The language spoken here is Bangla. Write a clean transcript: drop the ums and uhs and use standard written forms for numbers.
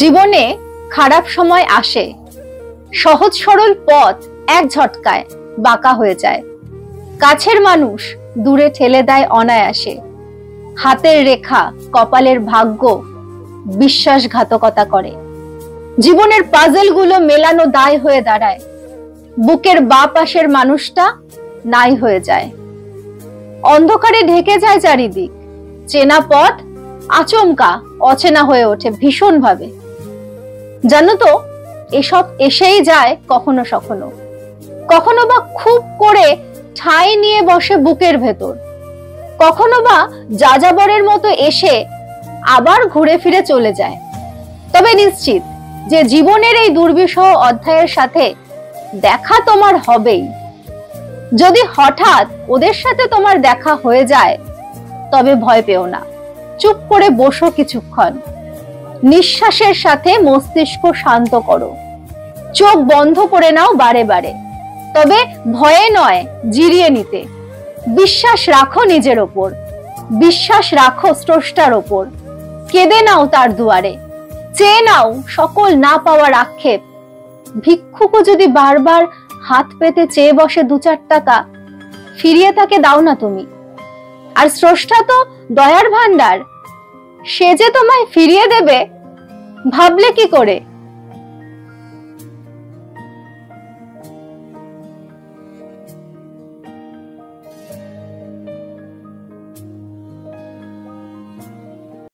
জীবনে খারাপ সময় আসে, সহজ সরল পথ এক ঝটকায় বাঁকা হয়ে যায়। কাছের মানুষ দূরে ঠেলে দেয় অনায়াসে। হাতের রেখা, কপালের ভাগ্য বিশ্বাসঘাতকতা করে। জীবনের পাজেল গুলো মেলানো দায় হয়ে দাঁড়ায়। বুকের বাঁ পাশের মানুষটা নাই হয়ে যায়। অন্ধকারে ঢেকে যায় চারিদিক। চেনা পথ আচমকা অচেনা হয়ে ওঠে ভীষণ ভাবে। জানো তো, এসব এসেই যায় কখনো কখনো, কখনো বা খুব করে ঠাঁই নিয়ে বসে বুকের ভেতর, কখনো বা যাযাবরের মতো এসে আবার ঘুরে ফিরে চলে যায়। তবে নিশ্চিত যে জীবনের এই দুর্বিষহ অধ্যায়ের সাথে দেখা তোমার হবেই। যদি হঠাৎ ওদের সাথে তোমার দেখা হয়ে যায়, তবে ভয় পেও না। চুপ করে বসো কিছুক্ষণ, নিঃশ্বাসের সাথে মস্তিষ্ক শান্ত করো, চোখ বন্ধ করে নাও বারে বারে। তবে ভয়ে নয়, জিরিয়ে নিতে। বিশ্বাস রাখো নিজের ওপর, বিশ্বাস রাখো স্রষ্টার ওপর। কেঁদে নাও তার দুয়ারে, চেয়ে নাও সকল না পাওয়ার আক্ষেপ। ভিক্ষুকও যদি বারবার হাত পেতে চেয়ে বসে 2-4 টাকা, ফিরিয়ে তাকে দাও না তুমি। আর স্রষ্টা তো দয়ার ভান্ডার, সে যে তোমায় ফিরিয়ে দেবে ভাবলে কি করে?